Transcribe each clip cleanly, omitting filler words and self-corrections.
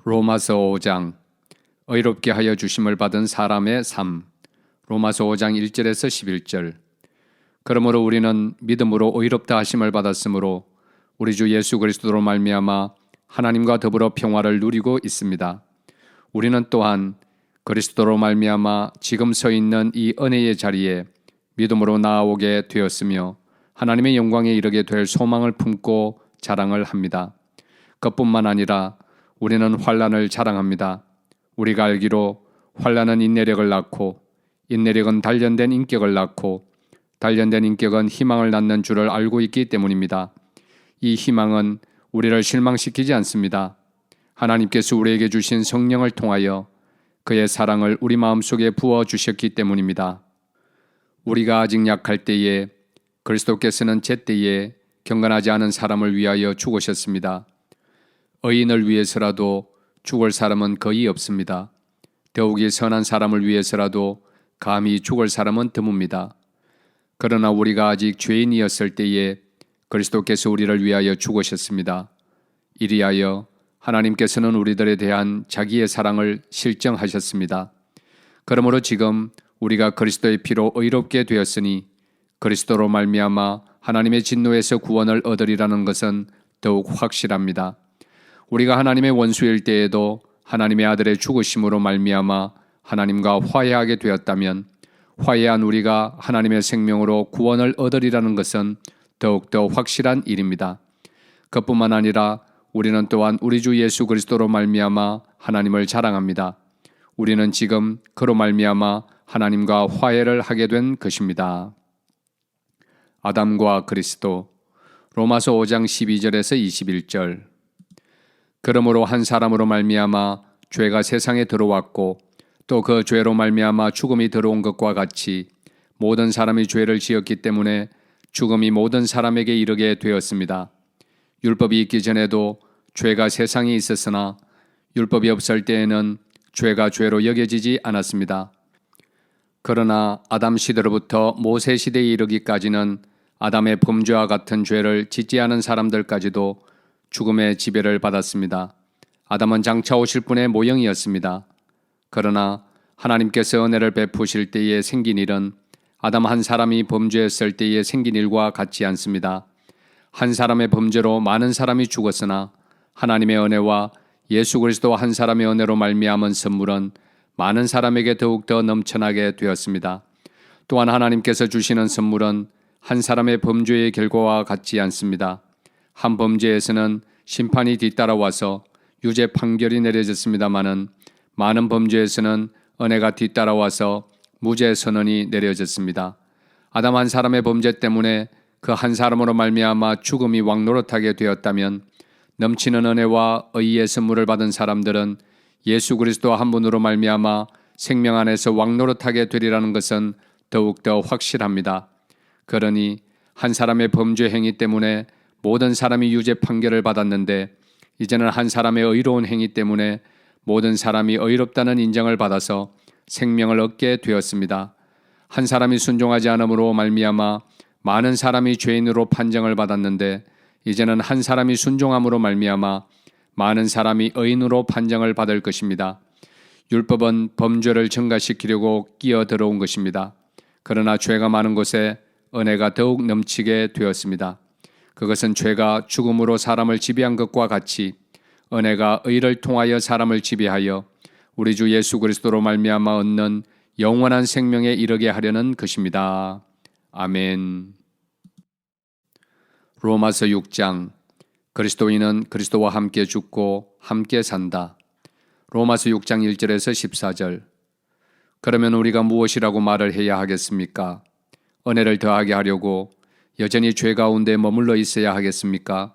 로마서 5장 의롭게 하여 주심을 받은 사람의 삶. 로마서 5장 1절에서 11절. 그러므로 우리는 믿음으로 의롭다 하심을 받았으므로 우리 주 예수 그리스도로 말미암아 하나님과 더불어 평화를 누리고 있습니다. 우리는 또한 그리스도로 말미암아 지금 서 있는 이 은혜의 자리에 믿음으로 나아오게 되었으며 하나님의 영광에 이르게 될 소망을 품고 자랑을 합니다. 그뿐만 아니라 우리는 환난을 자랑합니다. 우리가 알기로 환난은 인내력을 낳고 인내력은 단련된 인격을 낳고 단련된 인격은 희망을 낳는 줄을 알고 있기 때문입니다. 이 희망은 우리를 실망시키지 않습니다. 하나님께서 우리에게 주신 성령을 통하여 그의 사랑을 우리 마음속에 부어주셨기 때문입니다. 우리가 아직 약할 때에 그리스도께서는 제때에 경건하지 않은 사람을 위하여 죽으셨습니다. 의인을 위해서라도 죽을 사람은 거의 없습니다. 더욱이 선한 사람을 위해서라도 감히 죽을 사람은 드뭅니다. 그러나 우리가 아직 죄인이었을 때에 그리스도께서 우리를 위하여 죽으셨습니다. 이리하여 하나님께서는 우리들에 대한 자기의 사랑을 실정하셨습니다. 그러므로 지금 우리가 그리스도의 피로 의롭게 되었으니 그리스도로 말미암아 하나님의 진노에서 구원을 얻으리라는 것은 더욱 확실합니다. 우리가 하나님의 원수일 때에도 하나님의 아들의 죽으심으로 말미암아 하나님과 화해하게 되었다면 화해한 우리가 하나님의 생명으로 구원을 얻으리라는 것은 더욱더 확실한 일입니다. 그뿐만 아니라 우리는 또한 우리 주 예수 그리스도로 말미암아 하나님을 자랑합니다. 우리는 지금 그로 말미암아 하나님과 화해를 하게 된 것입니다. 아담과 그리스도. 로마서 5장 12절에서 21절. 그러므로 한 사람으로 말미암아 죄가 세상에 들어왔고 또 그 죄로 말미암아 죽음이 들어온 것과 같이 모든 사람이 죄를 지었기 때문에 죽음이 모든 사람에게 이르게 되었습니다. 율법이 있기 전에도 죄가 세상에 있었으나 율법이 없을 때에는 죄가 죄로 여겨지지 않았습니다. 그러나 아담 시대로부터 모세 시대에 이르기까지는 아담의 범죄와 같은 죄를 짓지 않은 사람들까지도 죽음의 지배를 받았습니다. 아담은 장차 오실 분의 모형이었습니다. 그러나 하나님께서 은혜를 베푸실 때에 생긴 일은 아담 한 사람이 범죄했을 때에 생긴 일과 같지 않습니다. 한 사람의 범죄로 많은 사람이 죽었으나 하나님의 은혜와 예수 그리스도 한 사람의 은혜로 말미암은 선물은 많은 사람에게 더욱더 넘쳐나게 되었습니다. 또한 하나님께서 주시는 선물은 한 사람의 범죄의 결과와 같지 않습니다. 한 범죄에서는 심판이 뒤따라와서 유죄 판결이 내려졌습니다마는 많은 범죄에서는 은혜가 뒤따라와서 무죄 선언이 내려졌습니다. 아담 한 사람의 범죄 때문에 그 한 사람으로 말미암아 죽음이 왕노릇하게 되었다면 넘치는 은혜와 의의 선물을 받은 사람들은 예수 그리스도 한 분으로 말미암아 생명 안에서 왕노릇하게 되리라는 것은 더욱더 확실합니다. 그러니 한 사람의 범죄 행위 때문에 모든 사람이 유죄 판결을 받았는데 이제는 한 사람의 의로운 행위 때문에 모든 사람이 의롭다는 인정을 받아서 생명을 얻게 되었습니다. 한 사람이 순종하지 않음으로 말미암아 많은 사람이 죄인으로 판정을 받았는데 이제는 한 사람이 순종함으로 말미암아 많은 사람이 의인으로 판정을 받을 것입니다. 율법은 범죄를 증가시키려고 끼어 들어온 것입니다. 그러나 죄가 많은 곳에 은혜가 더욱 넘치게 되었습니다. 그것은 죄가 죽음으로 사람을 지배한 것과 같이 은혜가 의를 통하여 사람을 지배하여 우리 주 예수 그리스도로 말미암아 얻는 영원한 생명에 이르게 하려는 것입니다. 아멘. 로마서 6장. 그리스도인은 그리스도와 함께 죽고 함께 산다. 로마서 6장 1절에서 14절. 그러면 우리가 무엇이라고 말을 해야 하겠습니까? 은혜를 더하게 하려고 여전히 죄 가운데 머물러 있어야 하겠습니까?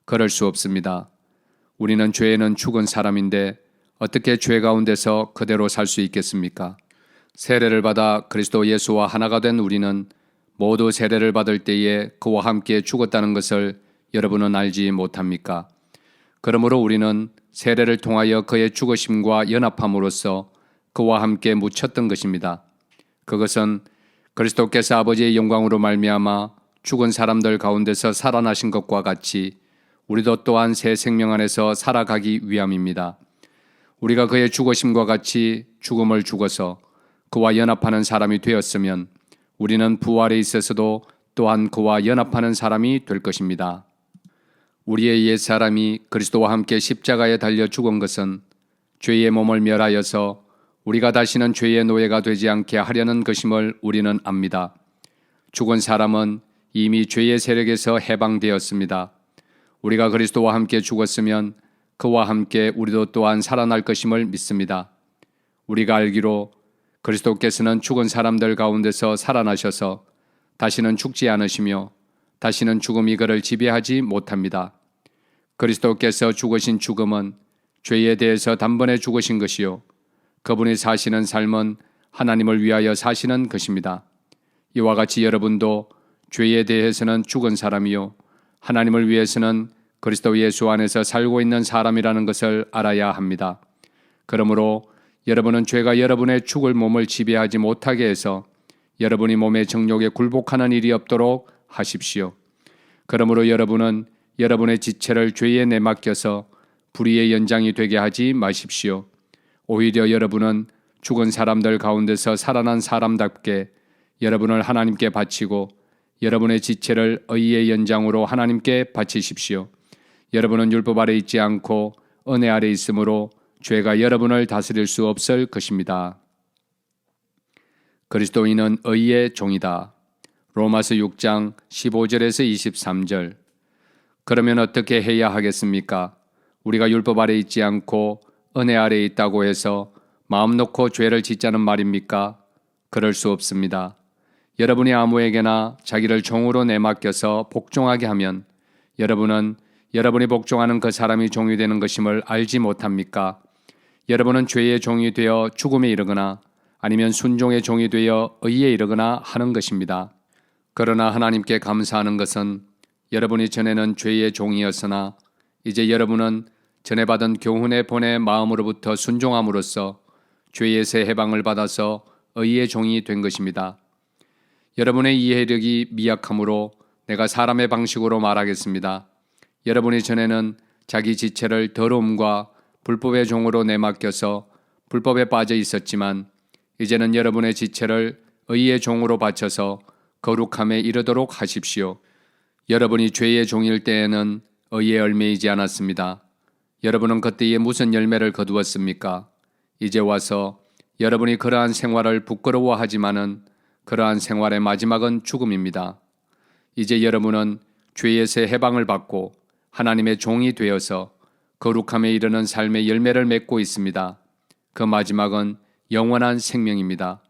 그럴 수 없습니다. 우리는 죄에는 죽은 사람인데 어떻게 죄 가운데서 그대로 살 수 있겠습니까? 세례를 받아 그리스도 예수와 하나가 된 우리는 모두 세례를 받을 때에 그와 함께 죽었다는 것을 여러분은 알지 못합니까? 그러므로 우리는 세례를 통하여 그의 죽으심과 연합함으로써 그와 함께 묻혔던 것입니다. 그것은 그리스도께서 아버지의 영광으로 말미암아 죽은 사람들 가운데서 살아나신 것과 같이 우리도 또한 새 생명 안에서 살아가기 위함입니다. 우리가 그의 죽으심과 같이 죽음을 죽어서 그와 연합하는 사람이 되었으면 우리는 부활에 있어서도 또한 그와 연합하는 사람이 될 것입니다. 우리의 옛사람이 그리스도와 함께 십자가에 달려 죽은 것은 죄의 몸을 멸하여서 우리가 다시는 죄의 노예가 되지 않게 하려는 것임을 우리는 압니다. 죽은 사람은 이미 죄의 세력에서 해방되었습니다. 우리가 그리스도와 함께 죽었으면 그와 함께 우리도 또한 살아날 것임을 믿습니다. 우리가 알기로 그리스도께서는 죽은 사람들 가운데서 살아나셔서 다시는 죽지 않으시며 다시는 죽음이 그를 지배하지 못합니다. 그리스도께서 죽으신 죽음은 죄에 대해서 단번에 죽으신 것이요 그분이 사시는 삶은 하나님을 위하여 사시는 것입니다. 이와 같이 여러분도 죄에 대해서는 죽은 사람이요 하나님을 위해서는 그리스도 예수 안에서 살고 있는 사람이라는 것을 알아야 합니다. 그러므로 여러분은 죄가 여러분의 죽을 몸을 지배하지 못하게 해서 여러분이 몸의 정욕에 굴복하는 일이 없도록 하십시오. 그러므로 여러분은 여러분의 지체를 죄에 내맡겨서 불의의 연장이 되게 하지 마십시오. 오히려 여러분은 죽은 사람들 가운데서 살아난 사람답게 여러분을 하나님께 바치고 여러분의 지체를 의의 연장으로 하나님께 바치십시오. 여러분은 율법 아래 있지 않고 은혜 아래 있으므로 죄가 여러분을 다스릴 수 없을 것입니다. 그리스도인은 의의 종이다. 로마서 6장 15절에서 23절. 그러면 어떻게 해야 하겠습니까? 우리가 율법 아래 있지 않고 은혜 아래 있다고 해서 마음 놓고 죄를 짓자는 말입니까? 그럴 수 없습니다. 여러분이 아무에게나 자기를 종으로 내맡겨서 복종하게 하면 여러분은 여러분이 복종하는 그 사람이 종이 되는 것임을 알지 못합니까? 여러분은 죄의 종이 되어 죽음에 이르거나 아니면 순종의 종이 되어 의에 이르거나 하는 것입니다. 그러나 하나님께 감사하는 것은 여러분이 전에는 죄의 종이었으나 이제 여러분은 전에 받은 교훈의 본의 마음으로부터 순종함으로써 죄에서 해방을 받아서 의의 종이 된 것입니다. 여러분의 이해력이 미약하므로 내가 사람의 방식으로 말하겠습니다. 여러분이 전에는 자기 지체를 더러움과 불법의 종으로 내맡겨서 불법에 빠져 있었지만 이제는 여러분의 지체를 의의 종으로 바쳐서 거룩함에 이르도록 하십시오. 여러분이 죄의 종일 때에는 의의 열매이지 않았습니다. 여러분은 그때에 무슨 열매를 거두었습니까? 이제 와서 여러분이 그러한 생활을 부끄러워하지만은 그러한 생활의 마지막은 죽음입니다. 이제 여러분은 죄에서 해방을 받고 하나님의 종이 되어서 거룩함에 이르는 삶의 열매를 맺고 있습니다. 그 마지막은 영원한 생명입니다.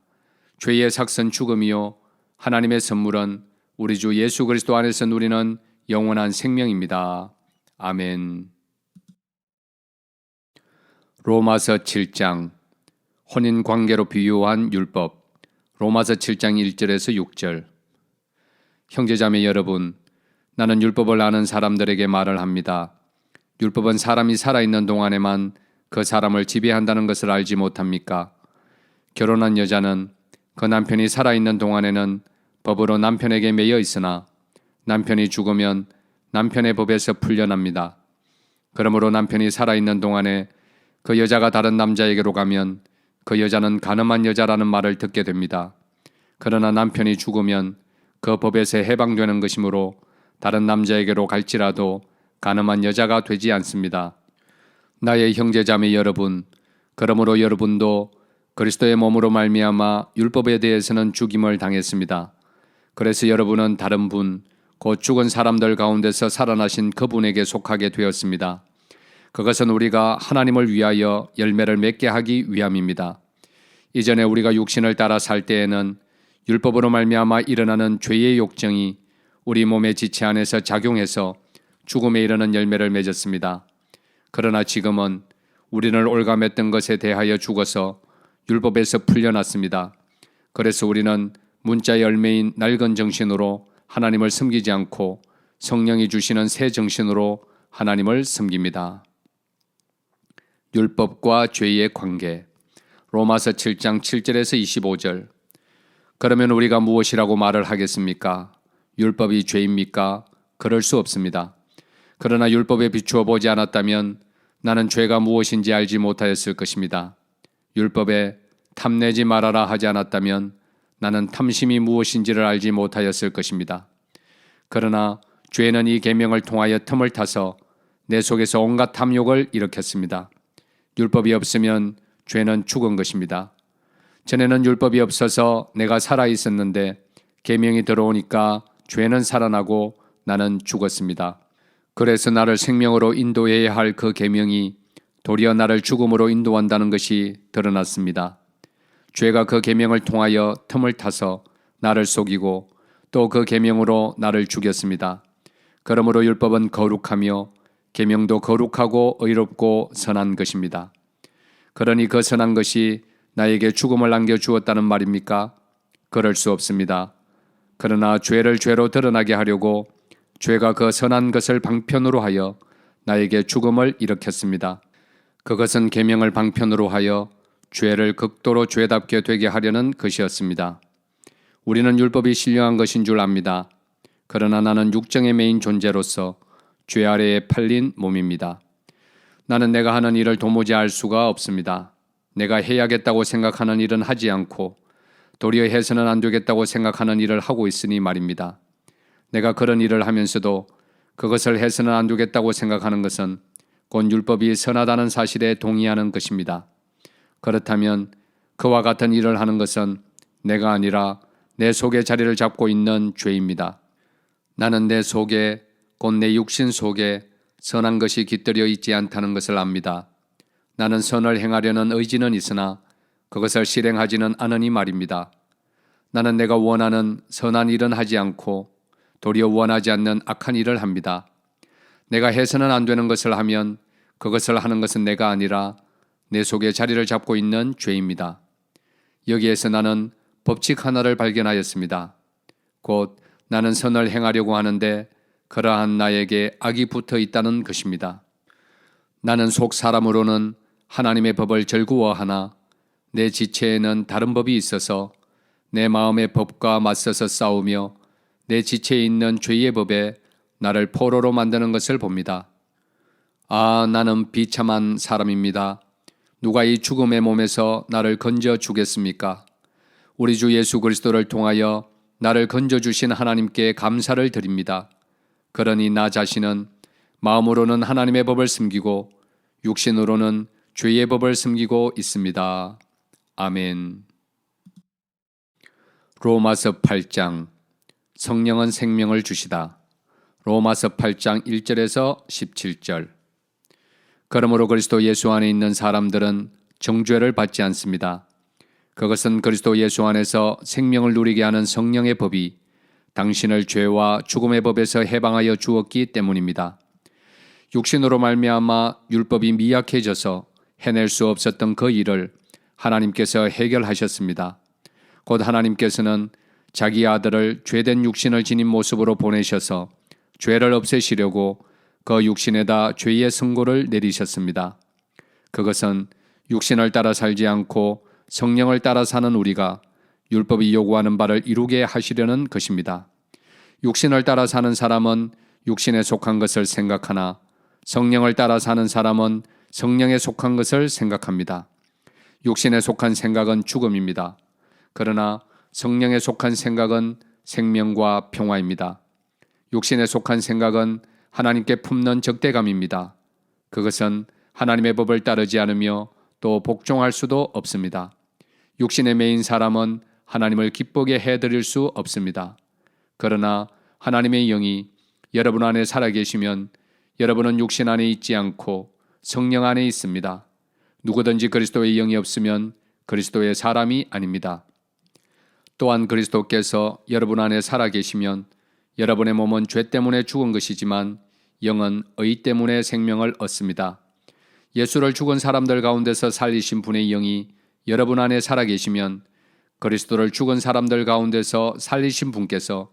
죄의 삭선 죽음이요 하나님의 선물은 우리 주 예수 그리스도 안에서 누리는 영원한 생명입니다. 아멘. 로마서 7장 혼인 관계로 비유한 율법. 로마서 7장 1절에서 6절. 형제자매 여러분, 나는 율법을 아는 사람들에게 말을 합니다. 율법은 사람이 살아있는 동안에만 그 사람을 지배한다는 것을 알지 못합니까? 결혼한 여자는 그 남편이 살아있는 동안에는 법으로 남편에게 매여 있으나 남편이 죽으면 남편의 법에서 풀려납니다. 그러므로 남편이 살아있는 동안에 그 여자가 다른 남자에게로 가면 그 여자는 간음한 여자라는 말을 듣게 됩니다. 그러나 남편이 죽으면 그 법에서 해방되는 것이므로 다른 남자에게로 갈지라도 간음한 여자가 되지 않습니다. 나의 형제자매 여러분, 그러므로 여러분도 그리스도의 몸으로 말미암아 율법에 대해서는 죽임을 당했습니다. 그래서 여러분은 다른 분, 곧 죽은 사람들 가운데서 살아나신 그분에게 속하게 되었습니다. 그것은 우리가 하나님을 위하여 열매를 맺게 하기 위함입니다. 이전에 우리가 육신을 따라 살 때에는 율법으로 말미암아 일어나는 죄의 욕정이 우리 몸의 지체 안에서 작용해서 죽음에 이르는 열매를 맺었습니다. 그러나 지금은 우리를 올가맸던 것에 대하여 죽어서 율법에서 풀려났습니다. 그래서 우리는 문자 열매인 낡은 정신으로 하나님을 섬기지 않고 성령이 주시는 새 정신으로 하나님을 섬깁니다. 율법과 죄의 관계. 로마서 7장 7절에서 25절. 그러면 우리가 무엇이라고 말을 하겠습니까? 율법이 죄입니까? 그럴 수 없습니다. 그러나 율법에 비추어 보지 않았다면 나는 죄가 무엇인지 알지 못하였을 것입니다. 율법에 탐내지 말아라 하지 않았다면 나는 탐심이 무엇인지를 알지 못하였을 것입니다. 그러나 죄는 이 계명을 통하여 틈을 타서 내 속에서 온갖 탐욕을 일으켰습니다. 율법이 없으면 죄는 죽은 것입니다. 전에는 율법이 없어서 내가 살아 있었는데 계명이 들어오니까 죄는 살아나고 나는 죽었습니다. 그래서 나를 생명으로 인도해야 할 그 계명이 도리어 나를 죽음으로 인도한다는 것이 드러났습니다. 죄가 그 계명을 통하여 틈을 타서 나를 속이고 또 그 계명으로 나를 죽였습니다. 그러므로 율법은 거룩하며 계명도 거룩하고 의롭고 선한 것입니다. 그러니 그 선한 것이 나에게 죽음을 안겨주었다는 말입니까? 그럴 수 없습니다. 그러나 죄를 죄로 드러나게 하려고 죄가 그 선한 것을 방편으로 하여 나에게 죽음을 일으켰습니다. 그것은 계명을 방편으로 하여 죄를 극도로 죄답게 되게 하려는 것이었습니다. 우리는 율법이 신령한 것인 줄 압니다. 그러나 나는 육정에 매인 존재로서 죄 아래에 팔린 몸입니다. 나는 내가 하는 일을 도무지 알 수가 없습니다. 내가 해야겠다고 생각하는 일은 하지 않고 도리어 해서는 안 되겠다고 생각하는 일을 하고 있으니 말입니다. 내가 그런 일을 하면서도 그것을 해서는 안 되겠다고 생각하는 것은 곧 율법이 선하다는 사실에 동의하는 것입니다. 그렇다면 그와 같은 일을 하는 것은 내가 아니라 내 속에 자리를 잡고 있는 죄입니다. 나는 내 속에 곧 내 육신 속에 선한 것이 깃들여 있지 않다는 것을 압니다. 나는 선을 행하려는 의지는 있으나 그것을 실행하지는 않으니 말입니다. 나는 내가 원하는 선한 일은 하지 않고 도리어 원하지 않는 악한 일을 합니다. 내가 해서는 안 되는 것을 하면 그것을 하는 것은 내가 아니라 내 속에 자리를 잡고 있는 죄입니다. 여기에서 나는 법칙 하나를 발견하였습니다. 곧 나는 선을 행하려고 하는데 그러한 나에게 악이 붙어 있다는 것입니다. 나는 속 사람으로는 하나님의 법을 즐거워하나 내 지체에는 다른 법이 있어서 내 마음의 법과 맞서서 싸우며 내 지체에 있는 죄의 법에 나를 포로로 만드는 것을 봅니다. 아, 나는 비참한 사람입니다. 누가 이 죽음의 몸에서 나를 건져 주겠습니까? 우리 주 예수 그리스도를 통하여 나를 건져 주신 하나님께 감사를 드립니다. 그러니 나 자신은 마음으로는 하나님의 법을 숨기고 육신으로는 죄의 법을 숨기고 있습니다. 아멘. 로마서 8장. 성령은 생명을 주시다. 로마서 8장 1절에서 17절. 그러므로 그리스도 예수 안에 있는 사람들은 정죄를 받지 않습니다. 그것은 그리스도 예수 안에서 생명을 누리게 하는 성령의 법이 당신을 죄와 죽음의 법에서 해방하여 주었기 때문입니다. 육신으로 말미암아 율법이 미약해져서 해낼 수 없었던 그 일을 하나님께서 해결하셨습니다. 곧 하나님께서는 자기 아들을 죄된 육신을 지닌 모습으로 보내셔서 죄를 없애시려고 그 육신에다 죄의 선고를 내리셨습니다. 그것은 육신을 따라 살지 않고 성령을 따라 사는 우리가 율법이 요구하는 바를 이루게 하시려는 것입니다. 육신을 따라 사는 사람은 육신에 속한 것을 생각하나 성령을 따라 사는 사람은 성령에 속한 것을 생각합니다. 육신에 속한 생각은 죽음입니다. 그러나 성령에 속한 생각은 생명과 평화입니다. 육신에 속한 생각은 하나님께 품는 적대감입니다. 그것은 하나님의 법을 따르지 않으며 또 복종할 수도 없습니다. 육신에 매인 사람은 하나님을 기쁘게 해드릴 수 없습니다. 그러나 하나님의 영이 여러분 안에 살아계시면 여러분은 육신 안에 있지 않고 성령 안에 있습니다. 누구든지 그리스도의 영이 없으면 그리스도의 사람이 아닙니다. 또한 그리스도께서 여러분 안에 살아계시면 여러분의 몸은 죄 때문에 죽은 것이지만 영은 의 때문에 생명을 얻습니다. 예수를 죽은 사람들 가운데서 살리신 분의 영이 여러분 안에 살아계시면 그리스도를 죽은 사람들 가운데서 살리신 분께서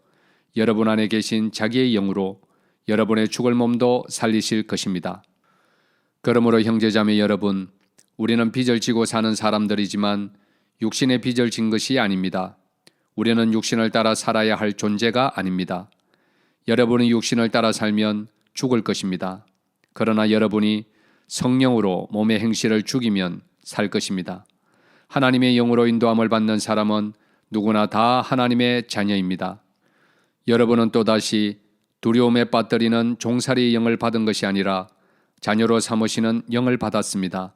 여러분 안에 계신 자기의 영으로 여러분의 죽을 몸도 살리실 것입니다. 그러므로 형제자매 여러분, 우리는 빚을 지고 사는 사람들이지만 육신의 빚을 진 것이 아닙니다. 우리는 육신을 따라 살아야 할 존재가 아닙니다. 여러분이 육신을 따라 살면 죽을 것입니다. 그러나 여러분이 성령으로 몸의 행실을 죽이면 살 것입니다. 하나님의 영으로 인도함을 받는 사람은 누구나 다 하나님의 자녀입니다. 여러분은 또다시 두려움에 빠뜨리는 종살이의 영을 받은 것이 아니라 자녀로 삼으시는 영을 받았습니다.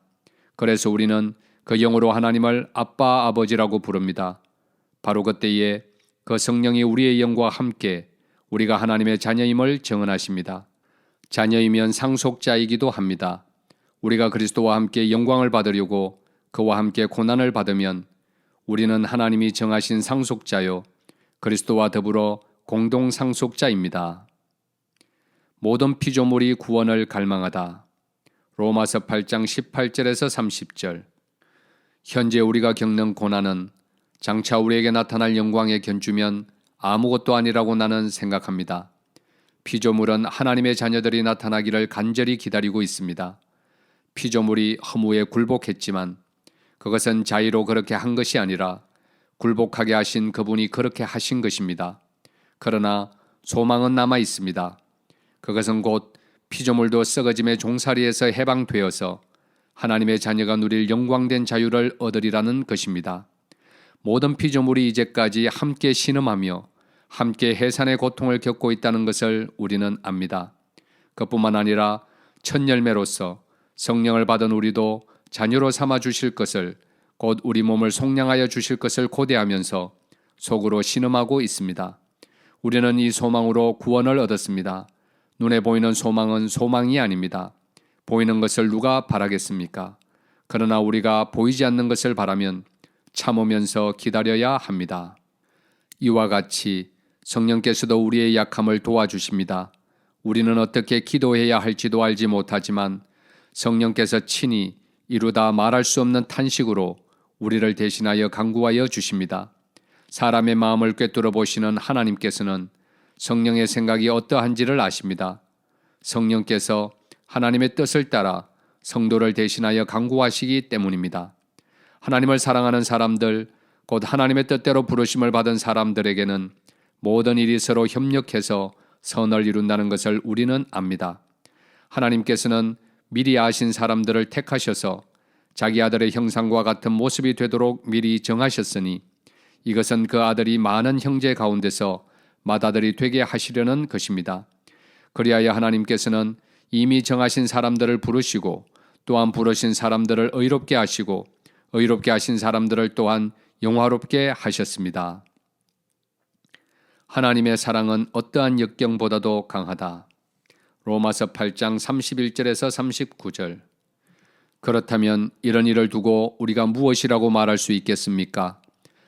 그래서 우리는 그 영으로 하나님을 아빠, 아버지라고 부릅니다. 바로 그때에 그 성령이 우리의 영과 함께 우리가 하나님의 자녀임을 증언하십니다. 자녀이면 상속자이기도 합니다. 우리가 그리스도와 함께 영광을 받으려고 그와 함께 고난을 받으면 우리는 하나님이 정하신 상속자요 그리스도와 더불어 공동 상속자입니다. 모든 피조물이 구원을 갈망하다. 로마서 8장 18절에서 30절. 현재 우리가 겪는 고난은 장차 우리에게 나타날 영광에 견주면 아무것도 아니라고 나는 생각합니다. 피조물은 하나님의 자녀들이 나타나기를 간절히 기다리고 있습니다. 피조물이 허무에 굴복했지만 그것은 자의로 그렇게 한 것이 아니라 굴복하게 하신 그분이 그렇게 하신 것입니다. 그러나 소망은 남아 있습니다. 그것은 곧 피조물도 썩어짐의 종살이에서 해방되어서 하나님의 자녀가 누릴 영광된 자유를 얻으리라는 것입니다. 모든 피조물이 이제까지 함께 신음하며 함께 해산의 고통을 겪고 있다는 것을 우리는 압니다. 그뿐만 아니라 첫 열매로서 성령을 받은 우리도 자녀로 삼아 주실 것을, 곧 우리 몸을 속량하여 주실 것을 고대하면서 속으로 신음하고 있습니다. 우리는 이 소망으로 구원을 얻었습니다. 눈에 보이는 소망은 소망이 아닙니다. 보이는 것을 누가 바라겠습니까? 그러나 우리가 보이지 않는 것을 바라면 참으면서 기다려야 합니다. 이와 같이 성령께서도 우리의 약함을 도와주십니다. 우리는 어떻게 기도해야 할지도 알지 못하지만 성령께서 친히 이루다 말할 수 없는 탄식으로 우리를 대신하여 간구하여 주십니다. 사람의 마음을 꿰뚫어 보시는 하나님께서는 성령의 생각이 어떠한지를 아십니다. 성령께서 하나님의 뜻을 따라 성도를 대신하여 간구하시기 때문입니다. 하나님을 사랑하는 사람들, 곧 하나님의 뜻대로 부르심을 받은 사람들에게는 모든 일이 서로 협력해서 선을 이룬다는 것을 우리는 압니다. 하나님께서는 미리 아신 사람들을 택하셔서 자기 아들의 형상과 같은 모습이 되도록 미리 정하셨으니 이것은 그 아들이 많은 형제 가운데서 맏아들이 되게 하시려는 것입니다. 그리하여 하나님께서는 이미 정하신 사람들을 부르시고 또한 부르신 사람들을 의롭게 하시고 의롭게 하신 사람들을 또한 영화롭게 하셨습니다. 하나님의 사랑은 어떠한 역경보다도 강하다. 로마서 8장 31절에서 39절. 그렇다면 이런 일을 두고 우리가 무엇이라고 말할 수 있겠습니까?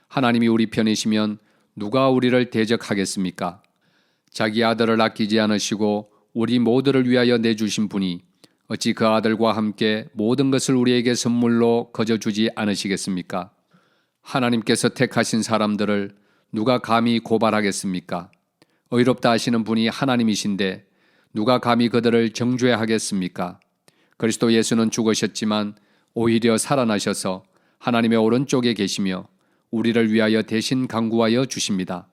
하나님이 우리 편이시면 누가 우리를 대적하겠습니까? 자기 아들을 아끼지 않으시고 우리 모두를 위하여 내주신 분이 어찌 그 아들과 함께 모든 것을 우리에게 선물로 거저주지 않으시겠습니까? 하나님께서 택하신 사람들을 누가 감히 고발하겠습니까? 의롭다 하시는 분이 하나님이신데 누가 감히 그들을 정죄하겠습니까? 그리스도 예수는 죽으셨지만 오히려 살아나셔서 하나님의 오른쪽에 계시며 우리를 위하여 대신 간구하여 주십니다.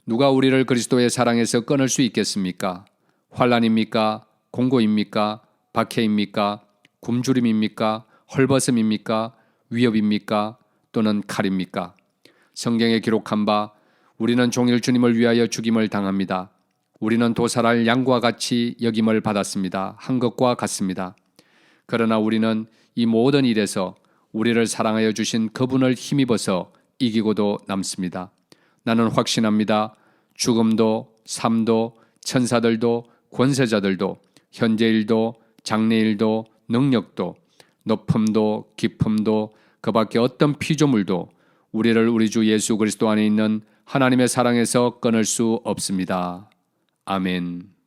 누가 우리를 그리스도의 사랑에서 끊을 수 있겠습니까? 환난입니까? 공고입니까? 박해입니까? 굶주림입니까? 헐벗음입니까? 위협입니까? 또는 칼입니까? 성경에 기록한 바 우리는 종일 주님을 위하여 죽임을 당합니다. 우리는 도살할 양과 같이 여김을 받았습니다. 한 것과 같습니다. 그러나 우리는 이 모든 일에서 우리를 사랑하여 주신 그분을 힘입어서 이기고도 남습니다. 나는 확신합니다. 죽음도 삶도 천사들도 권세자들도 현재일도 장래일도 능력도 높음도 깊음도 그 밖에 어떤 피조물도 우리를 우리 주 예수 그리스도 안에 있는 하나님의 사랑에서 끊을 수 없습니다. 아멘.